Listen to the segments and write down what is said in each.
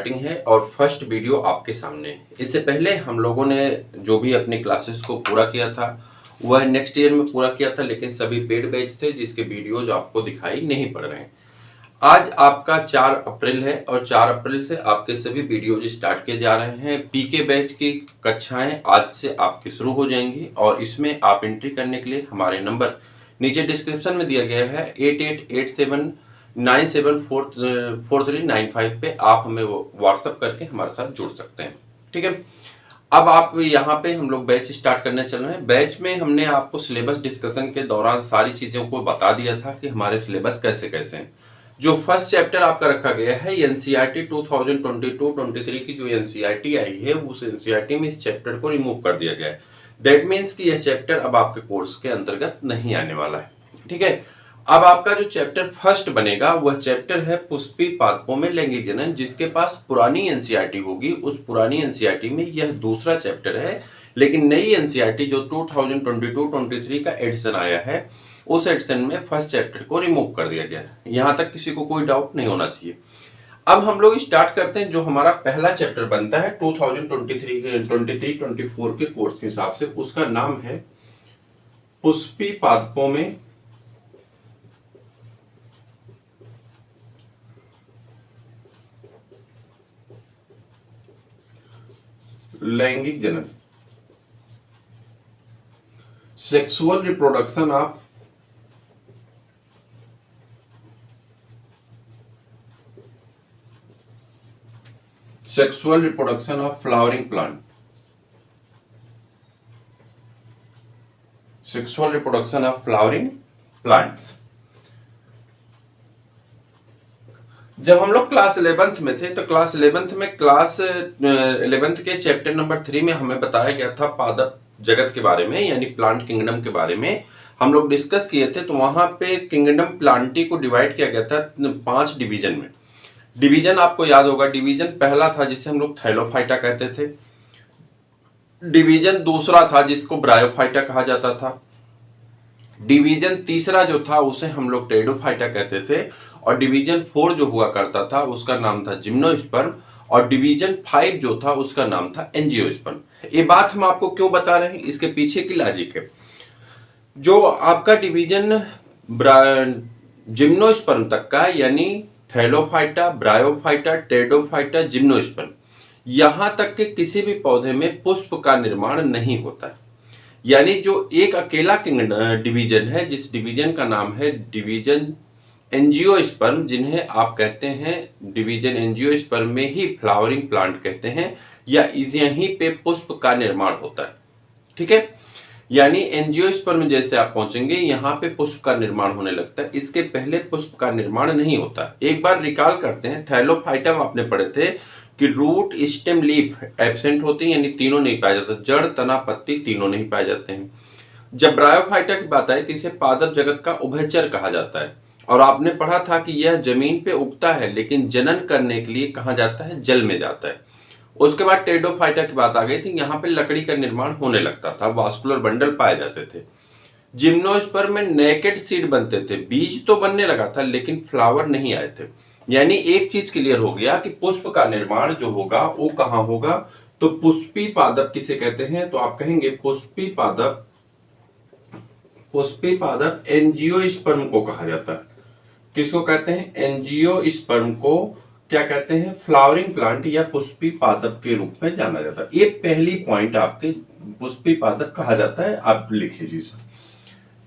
Starting है और first video आपके सामने है। इससे पहले हम लोगों ने जो भी अपनी क्लासेस को पूरा किया था वह नेक्स्ट ईयर में पूरा किया था, लेकिन सभी पेड बैच थे जिसके वीडियोज आपको दिखाई नहीं पड़ रहे हैं। आज आपका 4 अप्रैल है और 4 अप्रैल से आपके सभी वीडियोज स्टार्ट किए जा रहे हैं। पीके बैच की कक्षाएं आज से आपकी शुरू हो जाएंगी और इसमें आप एंट्री करने के लिए हमारे नंबर नीचे डिस्क्रिप्शन में दिया गया है 8887974395 पे आप हमें व्हाट्सएप करके हमारे साथ जुड़ सकते हैं। ठीक है, अब आप यहाँ पे हम लोग बैच स्टार्ट करने चल रहे हैं। बैच में हमने आपको सिलेबस डिस्कशन के दौरान सारी चीजों को बता दिया था कि हमारे सिलेबस कैसे कैसे हैं। जो फर्स्ट चैप्टर आपका रखा गया है एनसीईआरटी 2022-23 की जो एनसीईआरटी आई है उस एनसीईआरटी में इस चैप्टर को रिमूव कर दिया गया है। दैट मीन्स कि यह चैप्टर अब आपके कोर्स के अंतर्गत नहीं आने वाला है। ठीक है, अब आपका जो चैप्टर फर्स्ट बनेगा वह चैप्टर है पुष्पी पादपों में लैंगिक जनन। जिसके पास पुरानी एनसीईआरटी होगी उस पुरानी एनसीईआरटी में यह दूसरा चैप्टर है, लेकिन नई एनसीईआरटी जो 2022-23 का एडिशन आया है उस एडिशन में फर्स्ट चैप्टर को रिमूव कर दिया गया है। यहां तक किसी को कोई डाउट नहीं होना चाहिए। अब हम लोग स्टार्ट करते हैं। जो हमारा पहला चैप्टर बनता है 2023-24 के कोर्स के हिसाब से, उसका नाम है पुष्पी पादपों में लैंगिक जनन, sexual reproduction of flowering plant, sexual reproduction of flowering plants. जब हम लोग क्लास 11th में थे तो क्लास 11th के चैप्टर नंबर 3 में हमें बताया गया था पादप जगत के बारे में, यानी प्लांट किंगडम के बारे में हम लोग डिस्कस किए थे। तो वहां पे किंगडम प्लांटी को डिवाइड किया गया था 5 डिवीजन में। डिवीजन आपको याद होगा, डिवीजन पहला था जिसे हम लोग थैलोफाइटा कहते थे। डिवीजन दूसरा था जिसको ब्रायोफाइटा कहा जाता था। डिवीजन तीसरा जो था उसे हम लोग टेरिडोफाइटा कहते थे। और डिवीजन 4 जो हुआ करता था उसका नाम था जिम्नोस्पर्म। और डिवीजन 5 जो था उसका नाम था एंजियोस्पर्म। ये बात हम आपको क्यों बता रहे हैं, इसके पीछे की लॉजिक है। जो आपका डिवीजन जिम्नोस्पर्म तक का, यानी थैलोफाइटा, ब्रायोफाइटा, टेरिडोफाइटा, जिम्नोस्पर्म, यहां तक के किसी भी पौधे में पुष्प का निर्माण नहीं होता है। यानी जो एक अकेला डिवीजन है, जिस डिवीजन का नाम है डिवीजन एंजियोस्पर्म, जिन्हें आप कहते हैं डिवीजन एंजियोस्पर्म में ही फ्लावरिंग प्लांट कहते हैं, या यहीं पे पुष्प का निर्माण होता है। ठीक है, यानी एंजियोस्पर्म जैसे आप पहुंचेंगे यहां पे पुष्प का निर्माण होने लगता है। इसके पहले पुष्प का निर्माण नहीं होता। एक बार रिकॉल करते हैं, थैलोफाइटा में आपने पढ़े थे कि रूट, स्टेम, लीफ एब्सेंट होते हैं, यानी तीनों नहीं पाए जाते। जड़, तना, पत्ती तीनों नहीं पाए जाते हैं। जब ब्रायोफाइटा की बात आई तो इसे पादप जगत का उभयचर कहा जाता है। और आपने पढ़ा था कि यह जमीन पे उगता है लेकिन जनन करने के लिए कहाँ जाता है, जल में जाता है। उसके बाद टेरिडोफाइटा की बात आ गई थी, यहाँ पे लकड़ी का निर्माण होने लगता था, वास्कुलर बंडल पाए जाते थे। जिम्नोस्पर्म में नेकेड सीड बनते थे, बीज तो बनने लगा था लेकिन फ्लावर नहीं आए थे। यानी एक चीज क्लियर हो गया कि पुष्प का निर्माण जो होगा वो कहाँ होगा, तो पुष्पी पादप किसे कहते हैं, तो आप कहेंगे पुष्पी पादप एंजियोस्पर्म को कहा जाता है। किसको कहते हैं, एंजियोस्पर्म को क्या कहते हैं, फ्लावरिंग प्लांट या पुष्पी पादप के रूप में जाना जाता है। ये पहली पॉइंट आपके पुष्पी पादप कहा जाता है, आप लिख लीजिए।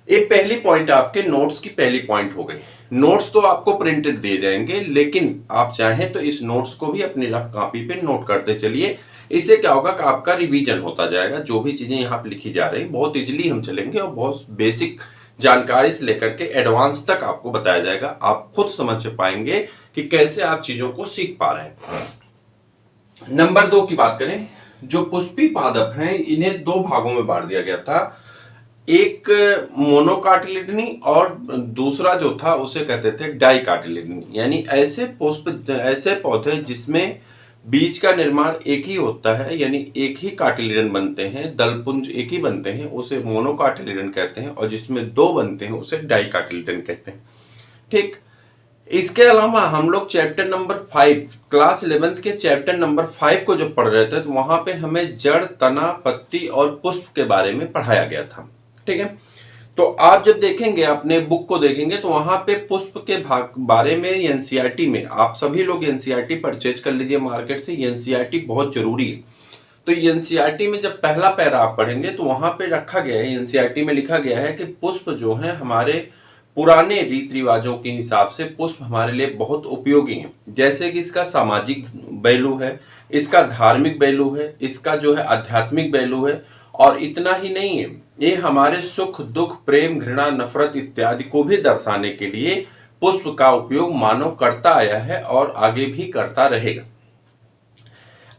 ये पहली पॉइंट आपके नोट्स की पहली पॉइंट हो गई। नोट्स तो आपको प्रिंटेड दिए जाएंगे, लेकिन आप चाहें तो इस नोट्स को भी अपनी रफ कॉपी पे नोट करते चलिए। इससे क्या होगा कि आपका रिवीजन होता जाएगा। जो भी चीजें यहाँ पे लिखी जा रही है बहुत इजीली हम चलेंगे और बहुत बेसिक जानकारी से लेकर के एडवांस तक आपको बताया जाएगा। आप खुद समझ पाएंगे कि कैसे आप चीजों को सीख पा रहे हैं। नंबर 2 की बात करें, जो पुष्पी पादप हैं इन्हें 2 भागों में बांट दिया गया था। एक मोनोकाटिलिडनी और दूसरा जो था उसे कहते थे डाइकाटिलिडनी। यानी ऐसे पौधे जिसमें बीज का निर्माण एक ही होता है, यानी एक ही कार्टिलिडन बनते हैं, दलपुंज एक ही बनते हैं, उसे मोनोकार्टिलिडन कहते हैं। और जिसमें 2 बनते हैं उसे डाइकार्टिलिडन कहते हैं। ठीक, इसके अलावा हम लोग चैप्टर नंबर 5 क्लास 11th के चैप्टर नंबर 5 को जब पढ़ रहे थे तो वहां पे हमें जड़, तना, पत्ती और पुष्प के बारे में पढ़ाया गया था। ठीक है, तो आप जब देखेंगे अपने बुक को देखेंगे तो वहां पे पुष्प के भाग बारे में एनसीईआरटी में आप सभी लोग एनसीईआरटी परचेज कर लीजिए मार्केट से। एनसीईआरटी बहुत जरूरी है। तो एनसीईआरटी में जब पहला पैरा आप पढ़ेंगे तो वहां पे रखा गया है, एनसीईआरटी में लिखा गया है कि पुष्प जो है हमारे पुराने रीति रिवाजों के हिसाब से पुष्प हमारे लिए बहुत उपयोगी है। जैसे कि इसका सामाजिक वैल्यू है, इसका धार्मिक वैल्यू है, इसका जो है आध्यात्मिक वैल्यू है, और इतना ही नहीं है, ये हमारे सुख, दुख, प्रेम, घृणा, नफरत इत्यादि को भी दर्शाने के लिए पुष्प का उपयोग मानव करता आया है और आगे भी करता रहेगा।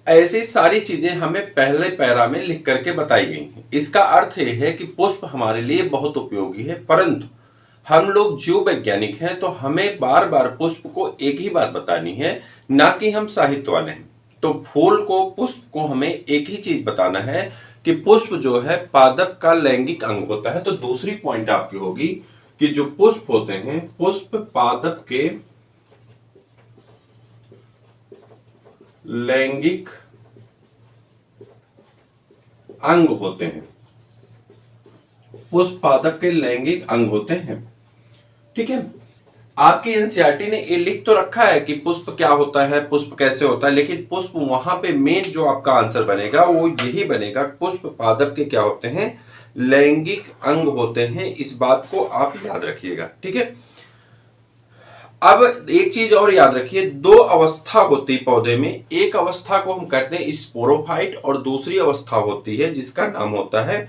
ऐसी सारी चीजें हमें पहले पैरा में लिख करके बताई गई हैं। इसका अर्थ यह है कि पुष्प हमारे लिए बहुत उपयोगी है, परंतु हम लोग जीव वैज्ञानिक हैं तो हमें बार बार पुष्प को एक ही बात बतानी है, ना कि हम साहित्य वाले हैं। तो फूल को, पुष्प को हमें एक ही चीज बताना है कि पुष्प जो है पादप का लैंगिक अंग होता है। तो दूसरी पॉइंट आपकी होगी कि जो पुष्प होते हैं, पुष्प पादप के लैंगिक अंग होते हैं। पुष्प पादप के लैंगिक अंग होते हैं। ठीक है, आपकी एनसीईआरटी ने ये लिख तो रखा है कि पुष्प क्या होता है, पुष्प कैसे होता है, लेकिन पुष्प वहां पे मेन जो आपका आंसर बनेगा वो यही बनेगा, पुष्प पादप के क्या होते हैं, लैंगिक अंग होते हैं। इस बात को आप याद रखिएगा। ठीक है, अब एक चीज और याद रखिए, दो अवस्था होती है पौधे में। एक अवस्था को हम कहते हैं स्पोरोफाइट और दूसरी अवस्था होती है जिसका नाम होता है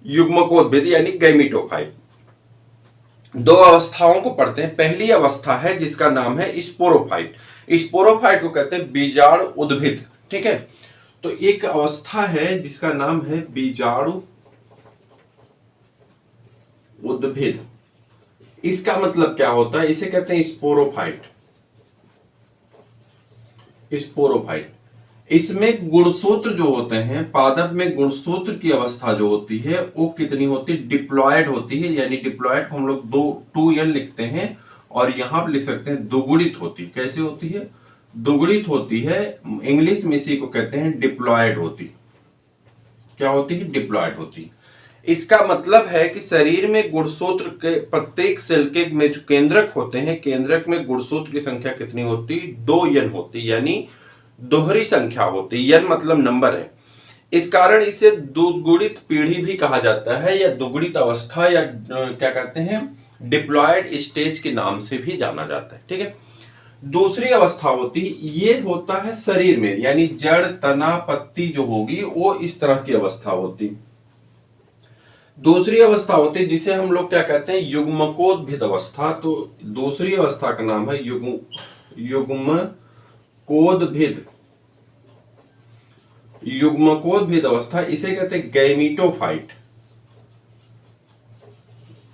युग्मकोद्भिद यानी गैमीटोफाइट। दो अवस्थाओं को पढ़ते हैं। पहली अवस्था है जिसका नाम है स्पोरोफाइट। स्पोरोफाइट को कहते हैं बीजाणु उद्भिद। ठीक है, तो एक अवस्था है जिसका नाम है बीजाणु उद्भिद। इसका मतलब क्या होता है, इसे कहते हैं स्पोरोफाइट। स्पोरोफाइट इसमें गुणसूत्र जो होते हैं, पादप में गुणसूत्र की अवस्था जो होती है वो कितनी होती है, डिप्लॉयड होती है। यानी डिप्लॉयड को हम लोग 2l लिखते हैं और यहां पर लिख सकते हैं दुगुणित होती। कैसे होती है, दुगुणित होती है। इंग्लिश में इसी को कहते हैं डिप्लॉयड होती। क्या होती है, डिप्लॉयड होती। इसका मतलब है कि शरीर में गुणसूत्र के प्रत्येक सेल के में जो केंद्रक होते हैं, केंद्रक में गुणसूत्र की संख्या कितनी होती, 2n होती, यानी दोहरी संख्या होती। n मतलब नंबर है। इस कारण इसे दुगुणित पीढ़ी भी कहा जाता है, या दुगुणित अवस्था, या क्या कहते हैं, डिप्लॉयड स्टेज के नाम से भी जाना जाता है। ठीक है, दूसरी अवस्था होती, ये होता है शरीर में, यानी जड़, तना, पत्ती जो होगी वो इस तरह की अवस्था होती। दूसरी अवस्था होती जिसे हम लोग क्या कहते हैं, युग्मकोद्भिद अवस्था। तो दूसरी अवस्था का नाम है युग्मकोद्भिद। युग्मकोद्भिद अवस्था, इसे कहते हैं गैमीटोफाइट।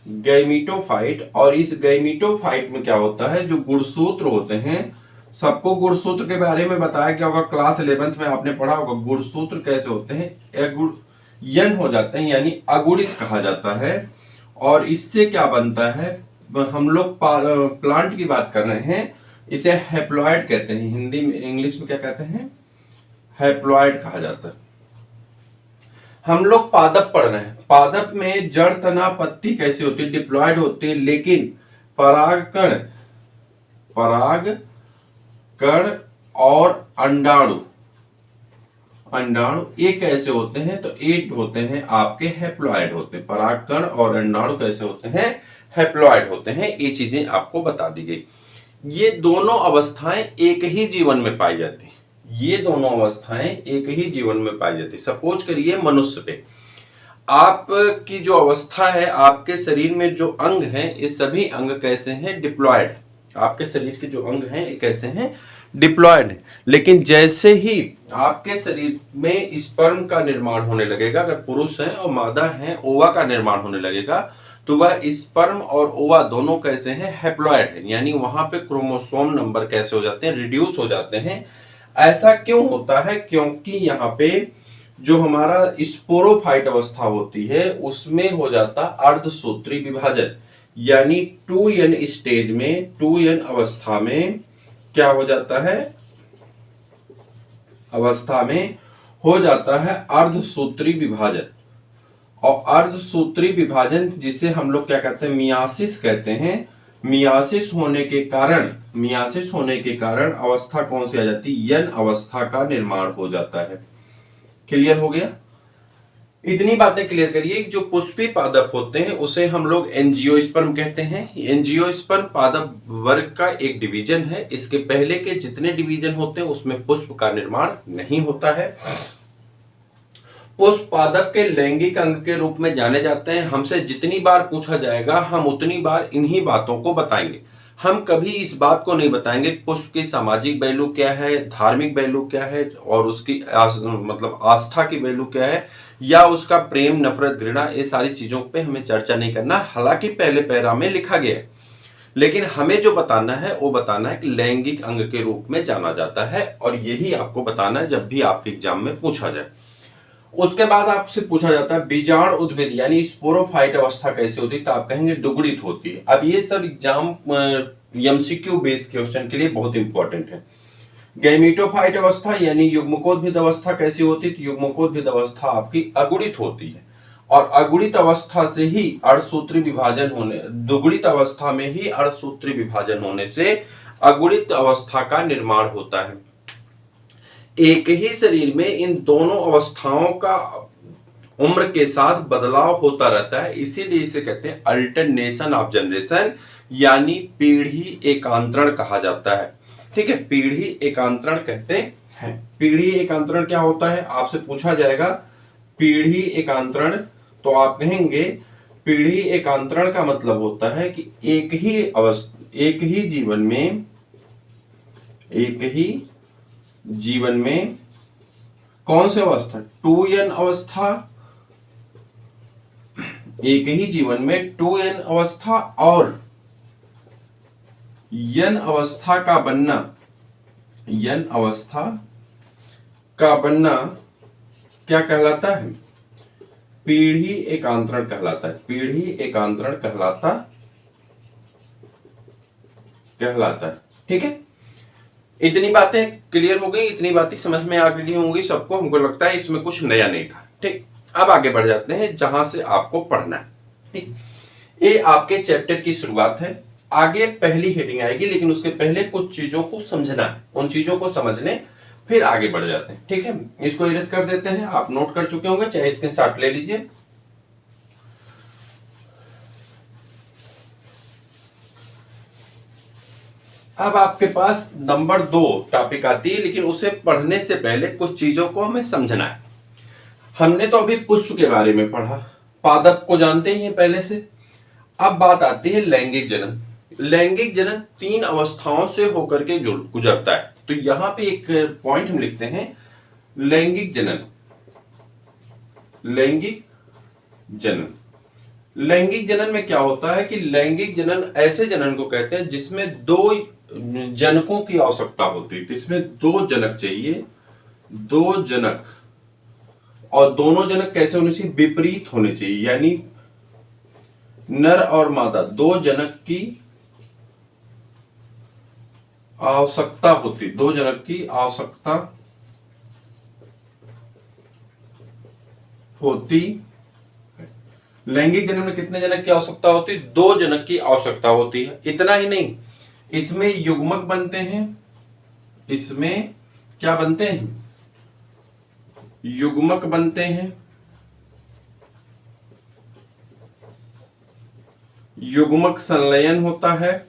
गैमीटोफाइट। और इस गैमीटोफाइट में क्या होता है, जो गुणसूत्र होते हैं, सबको गुणसूत्र के बारे में बताया क्या होगा, क्लास 11th में आपने पढ़ा होगा। गुणसूत्र कैसे होते हैं, यन हो जाते हैं, यानी अगुणित कहा जाता है। और इससे क्या बनता है, हम लोग प्लांट की बात कर रहे हैं, इसे हैप्लॉइड कहते हैं। हिंदी में, इंग्लिश में क्या कहते हैं, हैप्लॉइड कहा जाता है। हम लोग पादप पढ़ रहे हैं। पादप में जड़, तना, पत्ती कैसे होती है, डिप्लॉयड होती है, लेकिन परागकण और अंडाणु ये कैसे होते हैं, तो ये होते हैं आपके हैप्लॉइड होते हैं। परागकण और अंडाणु कैसे होते हैं, हैप्लॉइड होते हैं। ये चीजें आपको बता दी गई। ये दोनों अवस्थाएं एक ही जीवन में पाई जाती हैं। ये दोनों अवस्थाएं एक ही जीवन में पाई जाती। सपोज करिए मनुष्य पे आपकी जो अवस्था है, आपके शरीर में जो अंग हैं, ये सभी अंग कैसे हैं, डिप्लॉयड। आपके शरीर के जो अंग हैं ये कैसे हैं, डिप्लॉयड है। लेकिन जैसे ही आपके शरीर में स्पर्म का निर्माण होने लगेगा, अगर पुरुष है और मादा है, ओवा का निर्माण होने लगेगा, तो वह स्पर्म और ओवा दोनों कैसे हैं, हैप्लॉयड है। यानी वहां पे क्रोमोसोम नंबर कैसे हो जाते हैं, रिड्यूस हो जाते हैं। ऐसा क्यों होता है, क्योंकि यहाँ पे जो हमारा स्पोरोफाइट अवस्था होती है उसमें हो जाता अर्धसूत्री विभाजन। यानी 2n स्टेज में, 2n अवस्था में क्या हो जाता है, अवस्था में हो जाता है अर्धसूत्री विभाजन। और अर्धसूत्री विभाजन जिसे हम लोग क्या कहते हैं, मियासिस कहते हैं। मियासिस होने के कारण अवस्था कौन सी आ जाती है, यन अवस्था का निर्माण हो जाता है। क्लियर हो गया? इतनी बातें क्लियर करिए। जो पुष्पीय पादप होते हैं उसे हम लोग एंजियोस्पर्म कहते हैं। एंजियोस्पर्म पादप वर्ग का एक डिवीजन है। इसके पहले के जितने डिवीजन होते हैं उसमें पुष्प का निर्माण नहीं होता है। पुष्प पादप के लैंगिक अंग के रूप में जाने जाते हैं। हमसे जितनी बार पूछा जाएगा हम उतनी बार इन्हीं बातों को बताएंगे। हम कभी इस बात को नहीं बताएंगे पुष्प की सामाजिक वैल्यू क्या है, धार्मिक वैल्यू क्या है, और उसकी मतलब आस्था की वैल्यू क्या है, या उसका प्रेम, नफरत, घृणा, ये सारी चीजों पे हमें चर्चा नहीं करना। हालांकि पहले पैरा में लिखा गया है, लेकिन हमें जो बताना है वो बताना है कि लैंगिक अंग के रूप में जाना जाता है, और यही आपको बताना है जब भी आपके एग्जाम में पूछा जाए। उसके बाद आपसे पूछा जाता है बीजाणु उद्भिद यानी स्पोरोफाइट अवस्था कैसे होती है, तो आप कहेंगे दुगुड़ित होती है। अब ये सब एग्जाम एमसीक्यू बेस्ड क्वेश्चन के लिए बहुत इंपॉर्टेंट है। गैमेटोफाइट अवस्था यानी युग्मकोद्भिद अवस्था कैसी होती है, तो युग्मकोद्भिद अवस्था आपकी अगुणित होती है। और अगुणित अवस्था से ही अर्धसूत्री विभाजन होने, दुगुणित अवस्था में ही अर्धसूत्री विभाजन होने से अगुणित अवस्था का निर्माण होता है। एक ही शरीर में इन दोनों अवस्थाओं का उम्र के साथ बदलाव होता रहता है, इसीलिए इसे कहते हैं अल्टरनेशन ऑफ जनरेशन, यानी पीढ़ी एकांतरण कहा जाता है। ठीक है, पीढ़ी एकांतरण कहते हैं। पीढ़ी एकांतरण क्या होता है, आपसे पूछा जाएगा पीढ़ी एकांतरण, तो आप कहेंगे पीढ़ी एकांतरण का मतलब होता है कि एक ही जीवन में कौन सी अवस्था, 2n अवस्था, एक ही जीवन में 2n अवस्था और n अवस्था का बनना, n अवस्था का बनना क्या कहलाता है, पीढ़ी एकांतरण कहलाता है। पीढ़ी एकांतरण कहलाता है। ठीक है, इतनी बातें क्लियर हो गई, इतनी बातें समझ में आ गई होंगी सबको। हमको लगता है इसमें कुछ नया नहीं था। ठीक, अब आगे बढ़ जाते हैं जहां से आपको पढ़ना है। ठीक, ये आपके चैप्टर की शुरुआत है। आगे पहली हेडिंग आएगी, लेकिन उसके पहले कुछ चीजों को समझना है। उन चीजों को समझ लें फिर आगे बढ़ जाते हैं। ठीक है, इसको इरेज कर देते हैं। आप नोट कर चुके होंगे, चाहे इसके साथ ले लीजिए। अब आपके पास नंबर 2 टॉपिक आती है, लेकिन उसे पढ़ने से पहले कुछ चीजों को हमें समझना है। हमने तो अभी पुष्प के बारे में पढ़ा, पादप को जानते ही हैं पहले से। अब बात आती है लैंगिक जनन। लैंगिक जनन 3 अवस्थाओं से होकर के गुजरता है। तो यहां पे एक पॉइंट हम लिखते हैं, लैंगिक जनन। लैंगिक जनन, लैंगिक जनन में क्या होता है कि लैंगिक जनन ऐसे जनन को कहते हैं जिसमें 2 जनकों की आवश्यकता होती है। इसमें 2 जनक चाहिए, 2 जनक, और दोनों जनक कैसे होने चाहिए, विपरीत होने चाहिए। यानी नर और मादा 2 जनक की आवश्यकता होती, 2 जनक की आवश्यकता होती। लैंगिक जनन में कितने जनक की आवश्यकता होती है, 2 जनक की आवश्यकता होती है। इतना ही नहीं, इसमें युग्मक बनते हैं। इसमें क्या बनते हैं, युग्मक बनते हैं। युग्मक संलयन होता है।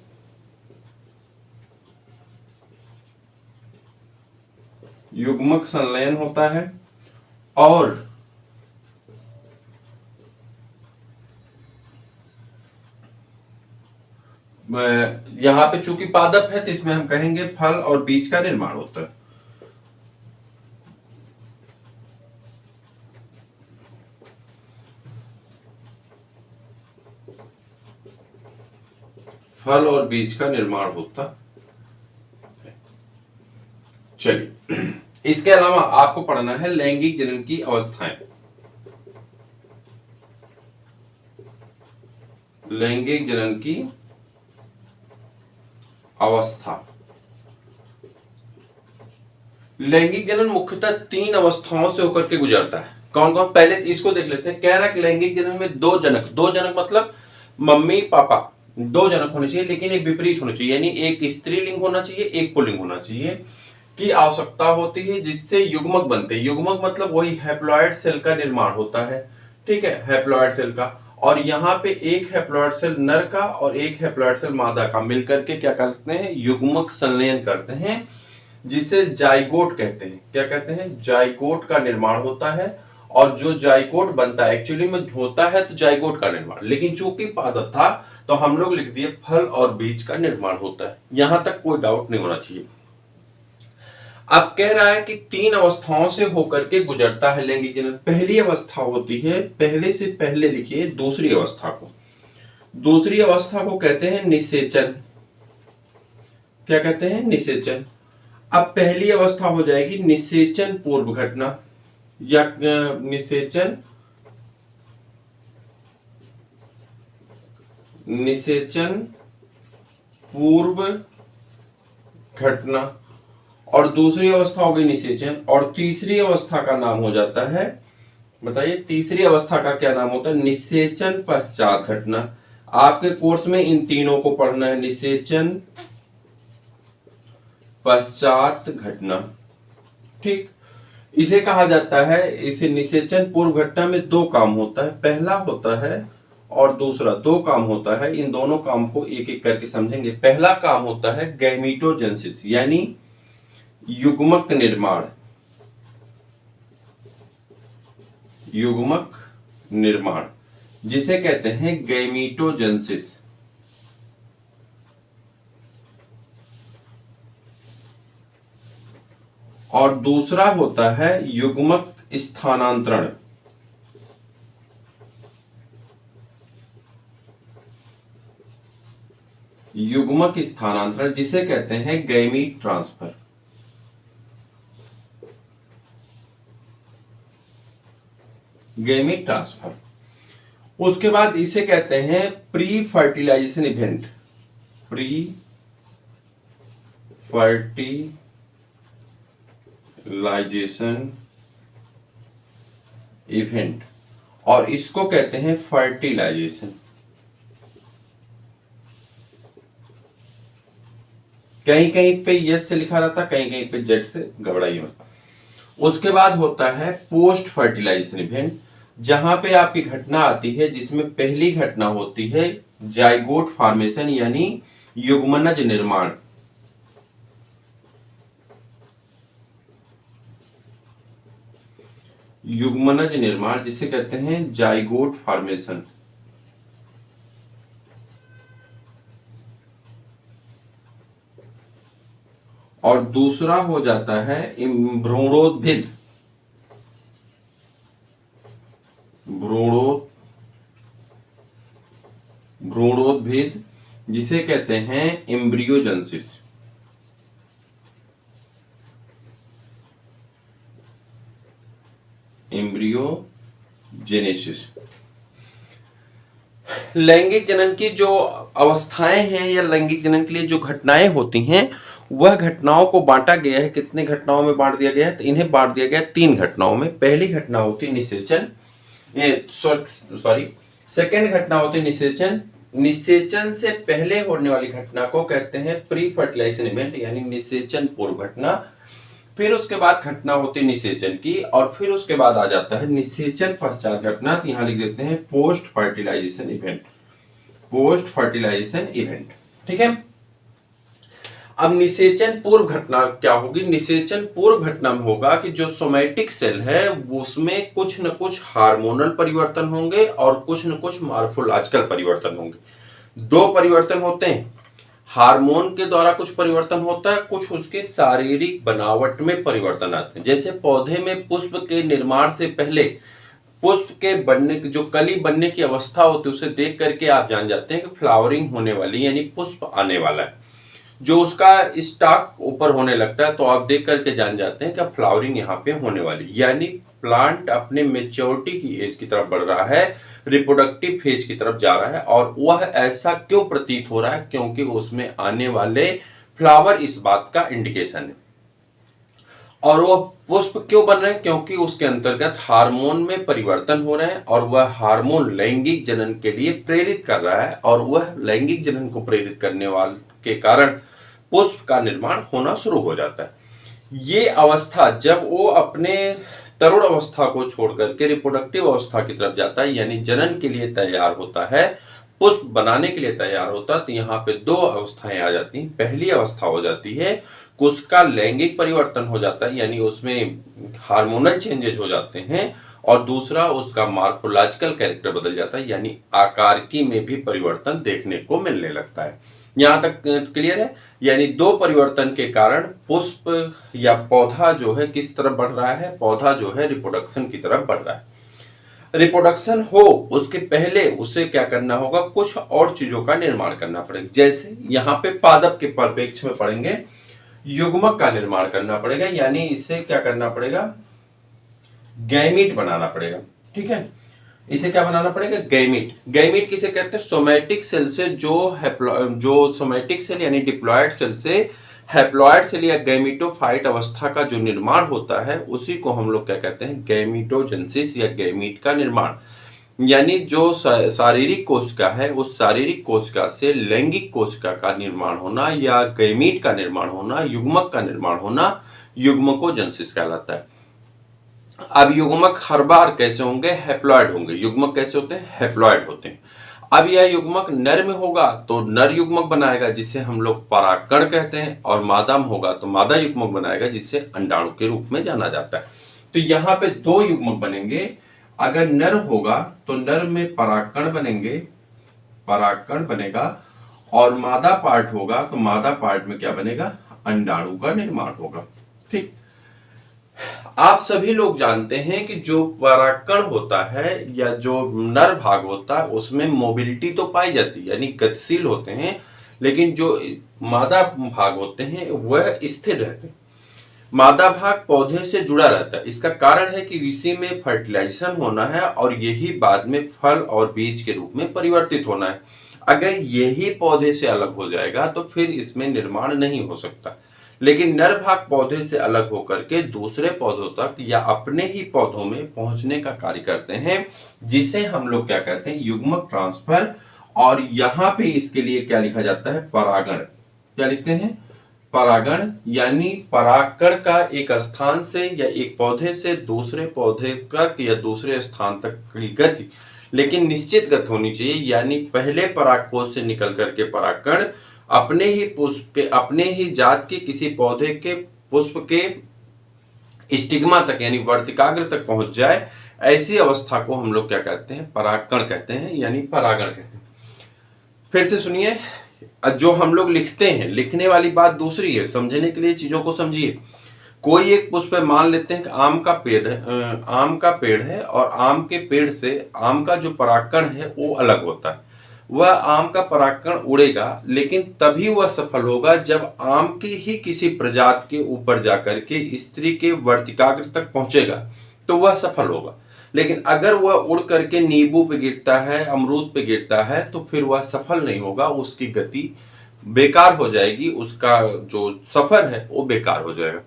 युग्मक संलयन होता है। और यहां पे चूंकि पादप है तो इसमें हम कहेंगे फल और बीज का निर्माण होता है। फल और बीज का निर्माण होता है। चलिए, इसके अलावा आपको पढ़ना है लैंगिक जनन की अवस्थाएं। लैंगिक जनन की अवस्था। लैंगिक जनन मुख्यतः 3 अवस्थाओं से होकर के गुजरता है। कौन कौन, पहले इसको देख लेते हैं। कह रहा है कि लैंगिक जनन में दो जनक मतलब मम्मी पापा, 2 जनक होने चाहिए, लेकिन एक विपरीत होना चाहिए, यानी एक स्त्रीलिंग होना चाहिए, एक पुल्लिंग होना चाहिए की आवश्यकता होती है, जिससे युग्मक बनते हैं। युग्मक मतलब वही हैप्लॉइड सेल का निर्माण होता है, ठीक है, हैप्लॉइड सेल का। और यहाँ पे एक हैप्लॉइड सेल नर का और एक हैप्लॉइड सेल मादा का मिलकर के क्या करते हैं, युग्मक संलयन करते हैं, जिसे जाइगोट कहते हैं। क्या कहते हैं, जाइगोट का निर्माण होता है। और जो जाइगोट बनता है, एक्चुअली में होता है तो जाइगोट का निर्माण, लेकिन चूंकि पादप था तो हम लोग लिख दिए फल और बीज का निर्माण होता है। यहां तक कोई डाउट नहीं होना चाहिए। अब कह रहा है कि 3 अवस्थाओं से होकर के गुजरता है लैंगिक जनन। पहली अवस्था होती है, पहले से पहले लिखिए दूसरी अवस्था को। दूसरी अवस्था को कहते हैं निषेचन। क्या कहते हैं, निषेचन। अब पहली अवस्था हो जाएगी निषेचन पूर्व घटना, या निषेचन पूर्व घटना। और दूसरी अवस्था होगी निषेचन। और तीसरी अवस्था का नाम हो जाता है, बताइए तीसरी अवस्था का क्या नाम होता है, निषेचन पश्चात घटना। आपके कोर्स में इन तीनों को पढ़ना है, निषेचन पश्चात घटना, ठीक। इसे कहा जाता है, इसे निषेचन पूर्व घटना में 2 काम होता है, पहला होता है और दूसरा, 2 काम होता है। इन दोनों काम को एक एक करके समझेंगे। पहला काम होता है गैमीटोजेनेसिस, यानी युग्मक निर्माण। युग्मक निर्माण जिसे कहते हैं गैमीटोजेनेसिस। और दूसरा होता है युग्मक स्थानांतरण। युग्मक स्थानांतरण जिसे कहते हैं गैमीट ट्रांसफर। Gamete transfer. उसके बाद इसे कहते हैं pre fertilization event. Pre fertilization event, और इसको कहते हैं फर्टिलाइजेशन। कहीं कहीं पे यस से लिखा रहता, कहीं कहीं पे जेड से, घबराइए मत। उसके बाद होता है पोस्ट फर्टिलाइजेशन इवेंट, जहां पे आपकी घटना आती है, जिसमें पहली घटना होती है जाइगोट फॉर्मेशन, यानी युग्मनज निर्माण। युग्मनज निर्माण जिसे कहते हैं जाइगोट फॉर्मेशन। और दूसरा हो जाता है भ्रूणोद्भिद। भ्रूणोद्भिद जिसे कहते हैं एम्ब्रियोजेनेसिस। एम्ब्रियोजेनेसिस। लैंगिक जनन की जो अवस्थाएं हैं या लैंगिक जनन के लिए जो घटनाएं होती हैं, वह घटनाओं को बांटा गया है। कितनी घटनाओं में बांट दिया गया है, तो इन्हें बांट दिया गया 3 घटनाओं में। पहली घटना होती है निषेचन, सेकेंड घटना होती है निषेचन। निषेचन से पहले होने वाली घटना को कहते हैं प्री फर्टिलाइजेशन इवेंट, यानी निषेचन पूर्व घटना। फिर उसके बाद घटना होती है निषेचन की, और फिर उसके बाद आ जाता है निषेचन पश्चात घटना। तो यहां लिख देते हैं post fertilization event. Post fertilization event, ठीक है। अब निषेचन पूर्व घटना क्या होगी, निषेचन पूर्व घटना में होगा कि जो सोमैटिक सेल है उसमें कुछ न कुछ हार्मोनल परिवर्तन होंगे और कुछ न कुछ मॉर्फोलॉजिकल परिवर्तन होंगे। 2 परिवर्तन होते हैं, हार्मोन के द्वारा कुछ परिवर्तन होता है, कुछ उसके शारीरिक बनावट में परिवर्तन आते हैं। जैसे पौधे में पुष्प के निर्माण से पहले पुष्प के बनने की जो कली बनने की अवस्था होती है, उसे देख करके आप जान जाते हैं कि फ्लावरिंग होने वाली, यानी पुष्प आने वाला है। जो उसका स्टॉक ऊपर होने लगता है तो आप देख करके जान जाते हैं कि फ्लावरिंग यहाँ पे होने वाली, यानी प्लांट अपने मेच्योरिटी की एज की तरफ बढ़ रहा है, रिप्रोडक्टिव फेज की तरफ जा रहा है। और वह ऐसा क्यों प्रतीत हो रहा है? क्योंकि उसमें आने वाले फ्लावर इस बात का इंडिकेशन है। और वह पुष्प क्यों बन रहे हैं? क्योंकि उसके अंतर्गत हार्मोन में परिवर्तन हो रहे हैं और वह हार्मोन लैंगिक जनन के लिए प्रेरित कर रहा है, और वह लैंगिक जनन को प्रेरित करने वाले के कारण पुष्प का निर्माण होना शुरू हो जाता है। ये अवस्था जब वो अपने तरुण अवस्था को छोड़ करके रिप्रोडक्टिव अवस्था की तरफ जाता है, यानी जनन के लिए तैयार होता है, पुष्प बनाने के लिए तैयार होता है, तो यहाँ पे दो अवस्थाएं आ जाती हैं। पहली अवस्था हो जाती है उसका लैंगिक परिवर्तन हो जाता है, यानी उसमें हार्मोनल चेंजेज हो जाते हैं, और दूसरा उसका मार्फोलॉजिकल कैरेक्टर बदल जाता है, यानी आकारकी में भी परिवर्तन देखने को मिलने लगता है। यहां तक क्लियर है? यानी दो परिवर्तन के कारण पुष्प या पौधा जो है किस तरफ बढ़ रहा है? पौधा जो है रिप्रोडक्शन की तरफ बढ़ रहा है। रिप्रोडक्शन हो उसके पहले उसे क्या करना होगा? कुछ और चीजों का निर्माण करना पड़ेगा। जैसे यहाँ पे पादप के परिप्रेक्ष्य में पढ़ेंगे, युग्मक का निर्माण करना पड़ेगा, यानी इसे क्या करना पड़ेगा? गैमीट बनाना पड़ेगा। ठीक है, इसे क्या बनाना पड़ेगा? गैमीट। गैमीट किसे कहते हैं? सोमैटिक सेल से जो सोमैटिक सेल यानी डिप्लॉयड सेल से हैप्लॉयड सेल या गैमीटोफाइट अवस्था का जो निर्माण होता है, उसी को हम लोग क्या कहते हैं? गैमीटोजेनेसिस या गैमीट का निर्माण। यानी जो शारीरिक कोशिका है, उस शारीरिक कोशिका से लैंगिक कोशिका का निर्माण होना या गैमीट का निर्माण होना, युग्मक का निर्माण होना, युग्मकोजेनेसिस कहलाता है। अब युग्मक हर बार कैसे होंगे? हैप्लॉयड होंगे। युग्मक कैसे होते हैं? हैप्लॉयड होते हैं। अब यह युग्मक नर में होगा तो नर युग्मक बनाएगा, जिसे हम लोग परागकण कहते हैं, और मादा में होगा तो मादा युग्मक बनाएगा, जिसे अंडाणु के रूप में जाना जाता है। तो यहाँ पे दो युग्मक बनेंगे। अगर नर होगा तो नर में परागकण बनेंगे, परागकण बनेगा, और मादा पार्ट होगा तो मादा पार्ट में क्या बनेगा? अंडाणु का निर्माण होगा। ठीक, आप सभी लोग जानते हैं कि जो परागकण होता है या जो नर भाग होता है उसमें मोबिलिटी तो पाई जाती है, यानी गतिशील होते हैं, लेकिन जो मादा भाग होते हैं वह स्थिर रहते हैं। मादा भाग पौधे से जुड़ा रहता है। इसका कारण है कि इसी में फर्टिलाइजेशन होना है और यही बाद में फल और बीज के रूप में परिवर्तित होना है। अगर यही पौधे से अलग हो जाएगा तो फिर इसमें निर्माण नहीं हो सकता। लेकिन नर भाग पौधे से अलग होकर के दूसरे पौधों तक या अपने ही पौधों में पहुंचने का कार्य करते हैं, जिसे हम लोग क्या कहते हैं? युग्मक ट्रांसफर। और यहां पे इसके लिए क्या लिखा जाता है? परागण। क्या लिखते हैं? परागण। यानी परागकण का एक स्थान से या एक पौधे से दूसरे पौधे तक या दूसरे स्थान तक की गति, लेकिन निश्चित गति होनी चाहिए। यानी पहले परागकोश से निकल करके परागकण अपने ही पुष्प के, अपने ही जात के किसी पौधे के पुष्प के स्टिग्मा तक यानी वर्तिकाग्र तक पहुंच जाए, ऐसी अवस्था को हम लोग क्या कहते हैं? परागकण कहते हैं, यानी परागण कहते हैं। फिर से सुनिए, जो हम लोग लिखते हैं, लिखने वाली बात दूसरी है, समझने के लिए चीजों को समझिए। कोई एक पुष्प है, मान लेते हैं कि आम का पेड़ है, आम का पेड़ है, और आम के पेड़ से आम का जो परागकण है वो अलग होता है। वह आम का परागकण उड़ेगा, लेकिन तभी वह सफल होगा जब आम की ही किसी प्रजाति के ऊपर जाकर के स्त्री के वर्तिकाग्र तक पहुंचेगा, तो वह सफल होगा। लेकिन अगर वह उड़ करके नींबू पे गिरता है, अमरूद पे गिरता है, तो फिर वह सफल नहीं होगा, उसकी गति बेकार हो जाएगी, उसका जो सफर है वो बेकार हो जाएगा।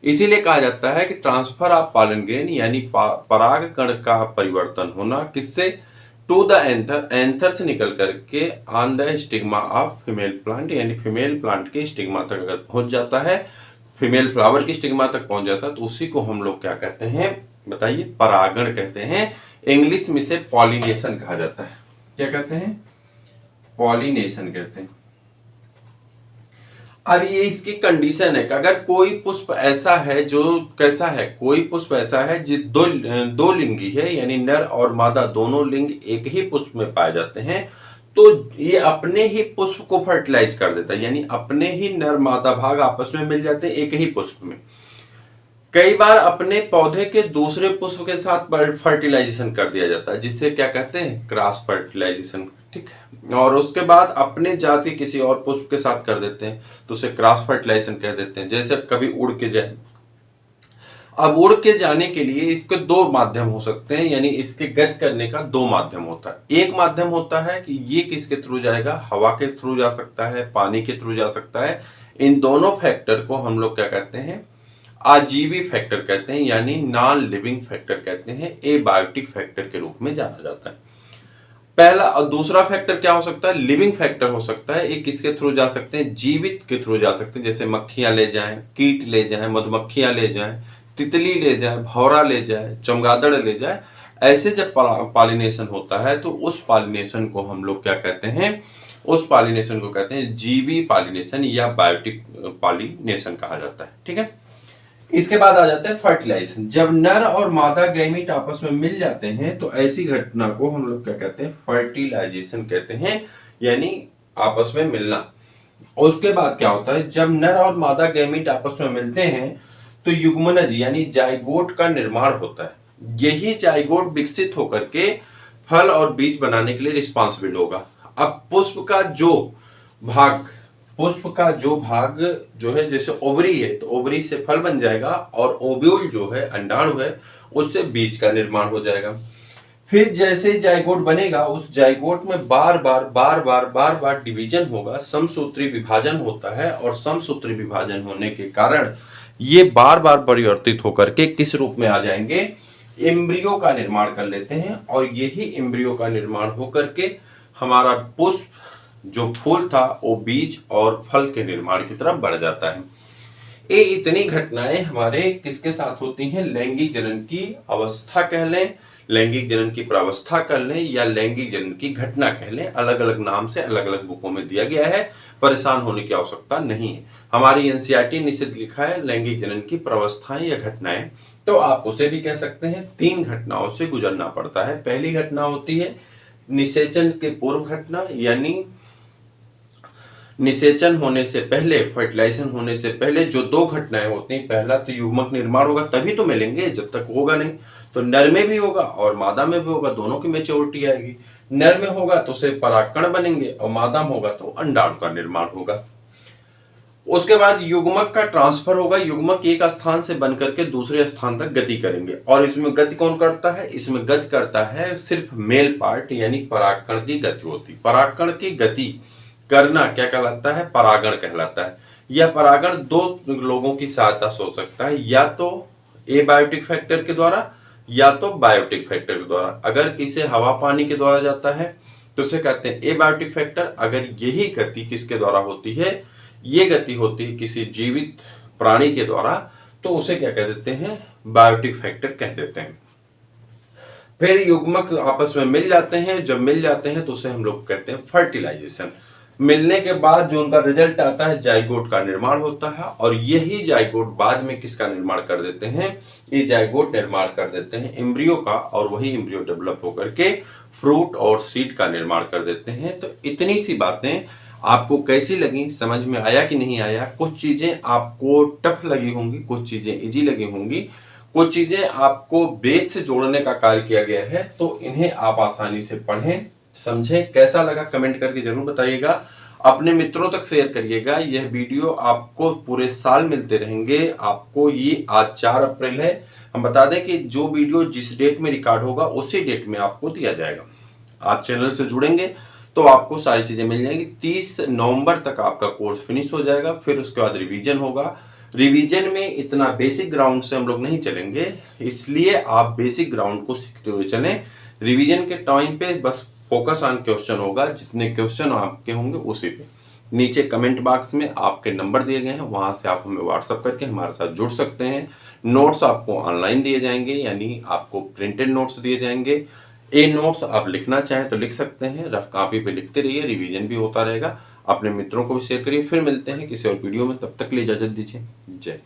इसीलिए कहा जाता है कि ट्रांसफर ऑफ पॉलन ग्रेन यानी परागकण का परिवर्तन होना, किससे? टू द एंथर, एंथर से निकल करके on the stigma of female plant, यानी फीमेल प्लांट के स्टिग्मा तक अगर पहुंच जाता है, फीमेल फ्लावर की स्टिग्मा तक पहुंच जाता है, तो उसी को हम लोग क्या कहते हैं? बताइए, परागण कहते हैं। इंग्लिश में से पॉलिनेशन कहा जाता है। क्या कहते हैं? पॉलिनेशन कहते हैं। अब ये इसकी कंडीशन है कि अगर कोई पुष्प ऐसा है जो कैसा है, कोई पुष्प ऐसा है जो दो लिंगी है, यानी नर और मादा दोनों लिंग एक ही पुष्प में पाए जाते हैं, तो ये अपने ही पुष्प को फर्टिलाइज कर देता है, यानी अपने ही नर मादा भाग आपस में मिल जाते हैं एक ही पुष्प में। कई बार अपने पौधे के दूसरे पुष्प के साथ फर्टिलाइजेशन कर दिया जाता है, जिससे क्या कहते हैं? Cross fertilization. ठीक, और उसके बाद अपने जाति किसी और पुष्प के साथ कर देते हैं, तो उसे क्रॉस फर्टिलाइजेशन कह देते हैं। जैसे कभी उड़ के जाए, अब उड़ के जाने के लिए इसके दो माध्यम हो सकते हैं, यानी इसके गति करने का दो माध्यम होता है। एक माध्यम होता है कि ये किसके थ्रू जाएगा, हवा के थ्रू जा सकता है, पानी के थ्रू जा सकता है। इन दोनों फैक्टर को हम लोग क्या कहते हैं, आजीवी फैक्टर कहते हैं, यानी नॉन लिविंग फैक्टर कहते हैं, एबायोटिक फैक्टर के रूप में जाना जाता है। पहला और दूसरा फैक्टर क्या हो सकता है, लिविंग फैक्टर हो सकता है। एक किसके थ्रू जा सकते हैं, जीवित के थ्रू जा सकते हैं, जैसे मक्खियां ले जाएं, कीट ले जाएं, मधुमक्खियां ले जाएं, तितली ले जाए, भौरा ले जाए, चमगादड़ ले जाए। ऐसे जब पॉलिनेशन होता है तो उस पॉलिनेशन को हम लोग क्या कहते हैं, उस पॉलिनेशन को कहते हैं जीवी पॉलिनेशन या बायोटिक पॉलिनेशन कहा जाता है। ठीक है, इसके बाद आ जाता है फर्टिलाइजेशन। जब नर और मादा गैमीट आपस में मिल जाते हैं तो ऐसी घटना को हम लोग क्या कहते हैं, फर्टिलाइजेशन कहते हैं, यानी आपस में मिलना। उसके बाद क्या होता है, जब नर और मादा गैमीट आपस में मिलते हैं तो युग्मनज यानी जाइगोट का निर्माण होता है। यही जाइगोट विकसित होकर के फल और बीज बनाने के लिए रिस्पॉन्सिबल होगा। अब पुष्प का जो भाग जो है, जैसे ओवरी है तो ओवरी से फल बन जाएगा, और ओव्यूल जो है अंडाणु है उससे बीज का निर्माण हो जाएगा। फिर जैसे जाइगोट बनेगा उस जाइगोट में बार बार डिवीजन होगा, समसूत्री विभाजन होता है, और समसूत्री विभाजन होने के कारण ये बार बार परिवर्तित होकर के किस रूप में आ जाएंगे, एम्ब्रियो का निर्माण कर लेते हैं। और यही एम्ब्रियो का निर्माण होकर के हमारा पुष्प जो फूल था वो बीज और फल के निर्माण की तरफ बढ़ जाता है। ये इतनी घटनाएं हमारे किसके साथ होती हैं, लैंगिक जनन की अवस्था कह लें, लैंगिक जनन की प्रावस्था कर लें, या लैंगिक जनन की घटना कह लें। अलग अलग नाम से अलग अलग बुकों में दिया गया है, परेशान होने की आवश्यकता नहीं है। हमारी एनसीईआरटी निषेध लिखा है लैंगिक जनन की प्रावस्थाएं या घटनाएं, तो आप उसे भी कह सकते हैं। 3 घटनाओं से गुजरना पड़ता है। पहली घटना होती है निषेचन के पूर्व घटना, यानी निषेचन होने से पहले, फर्टिलाइजेशन होने से पहले जो 2 घटनाएं होती हैं। पहला तो युग्मक निर्माण होगा, तभी तो मिलेंगे, जब तक होगा नहीं तो नर में भी होगा और मादा में भी होगा, दोनों की मैच्योरिटी आएगी। नर में होगा तो से परागकण बनेंगे, और मादा में होगा तो अंडाणु का निर्माण होगा। उसके बाद युग्मक का ट्रांसफर होगा, युग्मक एक स्थान से बनकर के दूसरे स्थान तक गति करेंगे। और इसमें गति कौन करता है, इसमें गति करता है सिर्फ मेल पार्ट, यानी परागकण की गति होती। परागकण की गति करना क्या कहलाता है, परागण कहलाता है। यह परागण 2 लोगों की सहायता से हो सकता है, या तो एबायोटिक फैक्टर के द्वारा या तो बायोटिक फैक्टर के द्वारा। अगर किसे हवा पानी के द्वारा जाता है तो उसे कहते हैं एबायोटिक फैक्टर। अगर यही गति किसके द्वारा होती है, ये गति होती है किसी जीवित प्राणी के द्वारा, तो उसे क्या कह देते हैं, बायोटिक फैक्टर कह देते हैं। फिर युग्मक आपस में मिल जाते हैं, जब मिल जाते हैं तो उसे हम लोग कहते हैं फर्टिलाइजेशन। मिलने के बाद जो उनका रिजल्ट आता है, जाइगोट का निर्माण होता है, और यही जाइगोट बाद में किसका निर्माण कर देते हैं, ये जाइगोट निर्माण कर देते हैं एम्ब्रियो का, और वही एम्ब्रियो डेवलप होकर के फ्रूट और सीड का निर्माण कर देते हैं। तो इतनी सी बातें आपको कैसी लगी, समझ में आया कि नहीं आया? कुछ चीजें आपको टफ लगी होंगी, कुछ चीजें इजी लगी होंगी, कुछ चीजें आपको बेस से जोड़ने का कार्य किया गया है, तो इन्हें आप आसानी से पढ़ें, समझें। कैसा लगा कमेंट करके जरूर बताइएगा, अपने मित्रों तक शेयर करिएगा। यह वीडियो आपको पूरे साल मिलते रहेंगे। आपको ये आज 4 अप्रैल है, हम बता दें कि जो वीडियो जिस डेट में रिकॉर्ड होगा उसी डेट में आपको दिया जाएगा। आप चैनल से जुड़ेंगे तो आपको सारी चीजें मिल जाएंगी। 30 नवंबर तक आपका कोर्स फिनिश हो जाएगा, फिर उसके बाद रिवीजन होगा। रिवीजन में इतना बेसिक ग्राउंड से हम लोग नहीं चलेंगे, इसलिए आप बेसिक ग्राउंड को सीखते हुए चलें। रिवीजन के टाइम पे बस फोकस ऑन क्वेश्चन होगा, जितने क्वेश्चन आपके होंगे उसी पे। नीचे कमेंट बॉक्स में आपके नंबर दिए गए हैं, वहां से आप हमें व्हाट्सअप करके हमारे साथ जुड़ सकते हैं। नोट्स आपको ऑनलाइन दिए जाएंगे, यानी आपको प्रिंटेड नोट्स दिए जाएंगे। ये नोट्स आप लिखना चाहें तो लिख सकते हैं, रफ कॉपी पे लिखते रहिए, रिवीजन भी होता रहेगा। अपने मित्रों को भी शेयर करिए। फिर मिलते हैं किसी और वीडियो में, तब तक के लिए इजाजत दीजिए। जय।